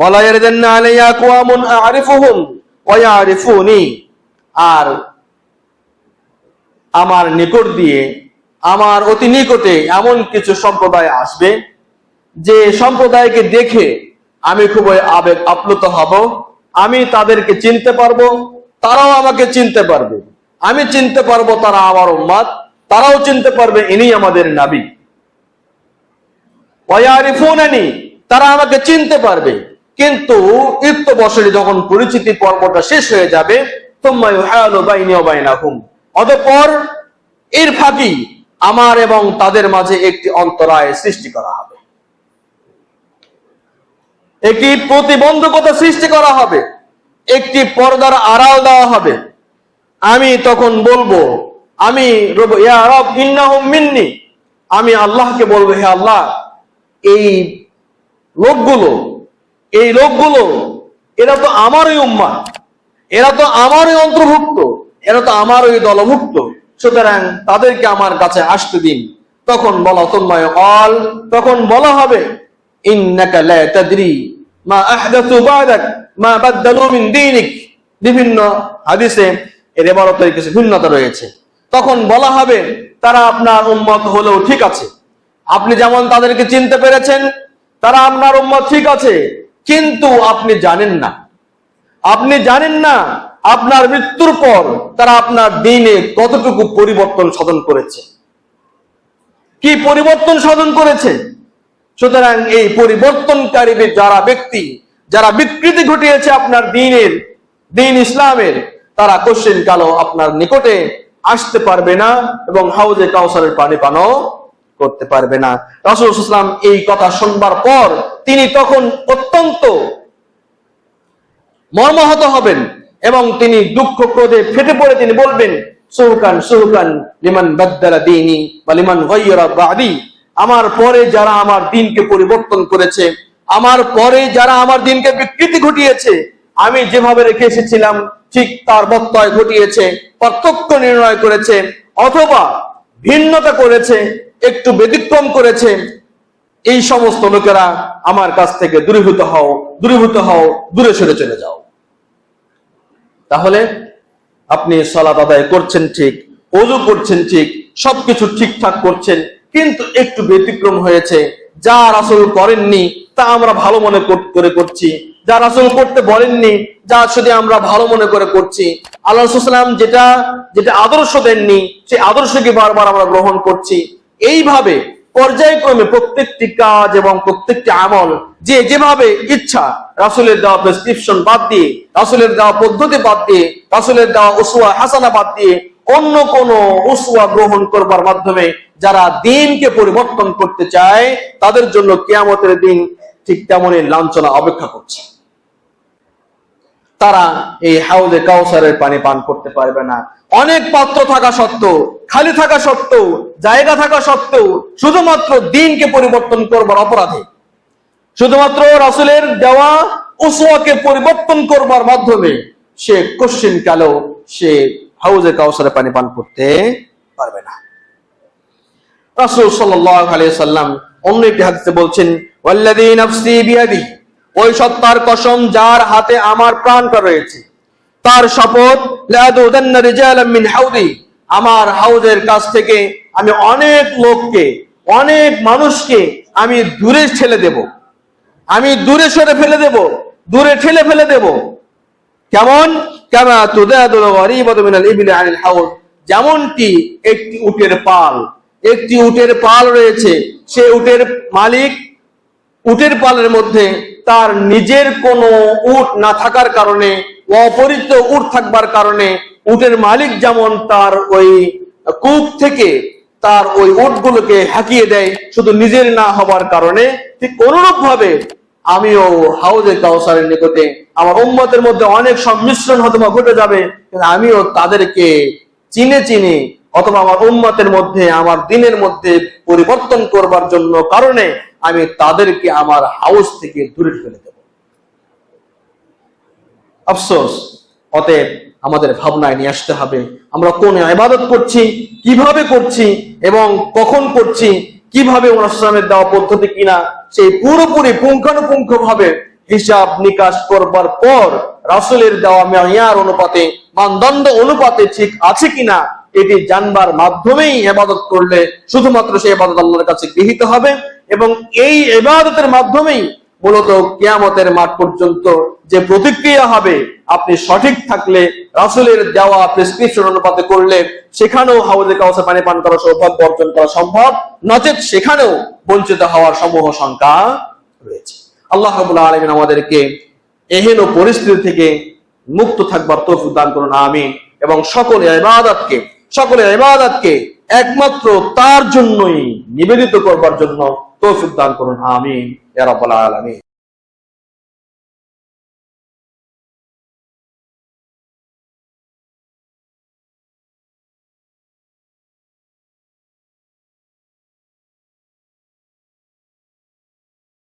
ওয়ালা ইয়ারদান্না আলাইয়া আকওয়ামুন আ'রিফুহুম ওয়া ইয়া'রিফুনি, আর আমার নিকট দিয়ে, আমার অতি নিকটে এমন কিছু সম্প্রদায় আসবে যে সম্প্রদায়কে দেখে আমি খুবই আবেগ আপ্লুত হব। আমি তাদেরকে চিনতে পারবো, তারাও আমাকে চিনতে পারবে। আমি চিনতে পারবো তারা আমার উম্মত, তারাও চিনতে পারবে ইনি আমাদের নবী। ওয়া ইয়ারিফুনানি, তারা আমাকে চিনতে পারবে। কিন্তু ইত্যবসরে যখন পরিচিতি পর্বটা শেষ হয়ে যাবে, সুম্মা ইউহালু বাইনি ওয়া বাইনাহুম, অতঃপর এর ফাঁকি আমার এবং তাদের মাঝে একটি অন্তরায় সৃষ্টি করা হবে, একটি প্রতিবন্ধকতা সৃষ্টি করা হবে, একটি পর্দার আড়াল দেওয়া হবে। আমি তখন বলবো, আমি ইয়া রব ইন্নাহুম মিন্নি, আমি আল্লাহকে বলবো, হে আল্লাহ, এই লোকগুলো এরা তো আমারই উম্মাহ, এরা তো আমারই অন্তর্ভুক্ত, এরা তো আমারই দলভুক্ত, সুতরাং তাদেরকে আমার কাছে আসতে দিন। তখন তখন বলা হবে, ইন্নাকা লা তাদরি মা আহদাথু বা'দাক মা বাদদালু মিন দীনিক। বিভিন্ন হাদিসে এর ইবারতের কিছু ভিন্নতা রয়েছে। তখন বলা হবে, তারা আপনার উম্মত হলেও ঠিক আছে, আপনি যেমন তাদেরকে চিনতে পেরেছেন, তারা আপনার উম্মত ঠিক আছে, কিন্তু আপনি জানেন না আপনার মৃত্যুর পর তারা আপনার দ্বীনে কতটুকু পরিবর্তন সাধন করেছে, কি পরিবর্তন সাধন করেছে। সুতরাং এই পরিবর্তনকারী যারা ব্যক্তি, যারা বিকৃতি ঘটিয়েছে আপনার দ্বীন ইসলামের, তারা কোশ্চিন কালো আপনার নিকটে আসতে পারবে না এবং হাউজে কাউসারের পানি পানও করতে পারবে না। রাসূল সাল্লাল্লাহু আলাইহি ওয়াসাল্লাম এই কথা শুনবার পর তিনি তখন অত্যন্ত মর্মাহত হবেন এবং তিনি দুঃখ ক্রোধে ফেটে পড়ে তিনি বলবেন, সুহকান লিমান বাদদালা দীনি ওয়া লিমান গায়্যারা বা'দি। আমার পরে যারা আমার দ্বীনকে পরিবর্তন করেছে, আমার পরে যারা আমার দ্বীনকে বিকৃতি ঘটিয়েছে, আমি যেভাবে রেখে এসেছিলাম ঠিক তার ব্যত্যয় ঘটিয়েছে, পার্থক্য নির্ণয় করেছে, অথবা ভিন্নতা করেছে, একটু ব্যতিক্রম করেছে, এই সমস্ত লোকেরা আমার কাছ থেকে দূরীভূত হও, দূরে সরে চলে যাও। তাহলে আপনি সালাত আদায় করছেন ঠিক, ওযু করছেন ঠিক, সবকিছু ঠিকঠাক করছেন, কিন্তু একটু ব্যতিক্রম হয়েছে। যা রাসূল করেননি তা আমরা ভালো মনে করে করছি, যা রাসূল করতে বলেননি যা শুধু আমরা ভালো মনে করে করছি। আল্লাহ রাসূল সাল্লাল্লাহু আলাইহি ওয়াসাল্লাম যেটা আদর্শ দেননি সেই আদর্শকে বারবার আমরা গ্রহণ করছি। এইভাবে পর্যায়ক্রমে প্রত্যেকটি কাজ এবং প্রত্যেকটি আমল যে যেভাবে ইচ্ছা, রাসূলের দেওয়া প্রেসক্রিপশন বাদ দিয়ে, রাসূলের দেওয়া পদ্ধতি বাদ দিয়ে, রাসূলের দেওয়া উসওয়া হাসানা বাদ দিয়ে অন্য কোন উসওয়া গ্রহণ করবার মাধ্যমে যারা দ্বীনকে পরিবর্তন করতে চায়, তাদের জন্য কিয়ামতের দিন ঠিক তেমনই লাঞ্ছনা অপেক্ষা করছে। তারা এই হাউজে কাউসারের পানি পান করতে পারবে না। অনেক পাত্র থাকা সত্ত্বেও, খালি থাকা সত্ত্বেও, জায়গা থাকা সত্ত্বেও, শুধুমাত্র দ্বীনকে পরিবর্তন করবার অপরাধে, শুধুমাত্র রাসূলের দেওয়া উসওয়াকে পরিবর্তন করবার মাধ্যমে সে কোশ্চিন কালেও সে হাউজে কাউসারের পানি পান করতে পারবে না। রাসূল সাল্লাল্লাহু আলাইহি ওয়াসাল্লাম অন্য একটি হাদিসে বলছেন, ওয়াল্লাযী নাফসি বিয়াদিহি, ওই সত্তার কসম যার হাতে আমার প্রাণটা রয়েছে, তার শপথ, লা'আদুদান্না রিজালাম মিন হাউদি, আমার হাউজের কাছ থেকে আমি অনেক লোককে, অনেক মানুষকে আমি দূরে ঠেলে দেব, আমি দূরে সরে ফেলে দেব, দূরে ঠেলে ফেলে দেব। কেমন? কামা তুদাদুল গরিবাতু মিনাল ইবলি আনিল হাউজ, যেমনটি একটি উটের পাল রয়েছে, সে উটের মালিক উটের পালের মধ্যে তার নিজের কোনো উট না থাকার কারণে, অপরিচিত উট থাকবার কারণে উটের মালিক যেমন তার ওই কূপ থেকে তার ওই উটগুলোকে হাঁকিয়ে দেয় শুধু নিজের না হবার কারণে, ঠিক অনুরূপ ভাবে আমিও হাউজে কাউসারের নিকটে আমার উম্মতের মধ্যে অনেক সংমিশ্রণ হয়তো ঘটে যাবে, কিন্তু আমিও তাদেরকে চিনে অথবা আমার উম্মতের মধ্যে, আমার দ্বীনের মধ্যে পরিবর্তন করবার জন্য কারণে আমি তাদেরকে আমার হাউস থেকে দূরে ফেলে দেব। আফসোস। অতএব আমাদের ভাবনায় নিয়ে আসতে হবে, আমরা কোন ইবাদত করছি, কিভাবে করছি এবং কখন করছি, কিভাবে রাসূলের দেওয়া পদ্ধতি কিনা সেই পুরোপুরি পুঙ্খানুপুঙ্খ ভাবে হিসাব নিকাশ করবার পর রাসূলের দেওয়া মেয়ার অনুপাতে, মানদণ্ড অনুপাতে ঠিক আছে কিনা এটি জানবার মাধ্যমেই ইবাদত করলে শুধুমাত্র সেই ইবাদত আল্লাহর কাছে গৃহীত হবে। এবং এই ইবাদতের মাধ্যমেই মূলত কিয়ামতের মাঠ পর্যন্ত যে প্রতিক্রিয়া হবে, আপনি সঠিক থাকলে রাসূলের দেওয়া প্রেসক্রিপশন অনুপাতে করলে সেখানেও হাউজে কাউসার পানি পান করার সৌভাগ্য অর্জন করা সম্ভব, নচেত সেখানেও বঞ্চিত হওয়ার সমূহ সংখ্যা রয়েছে। আল্লাহ রাব্বুল আলামিন আমাদেরকে এহেন পরিস্থিতি থেকে মুক্ত থাকবার তৌফিক দান করুন, আমিন। এবং সকলে ইবাদতকে একমাত্র তার জন্যই নিবেদিত করবার জন্য তৌফিক দান করুন, আমিন ইয়া রাব্বাল আলামিন।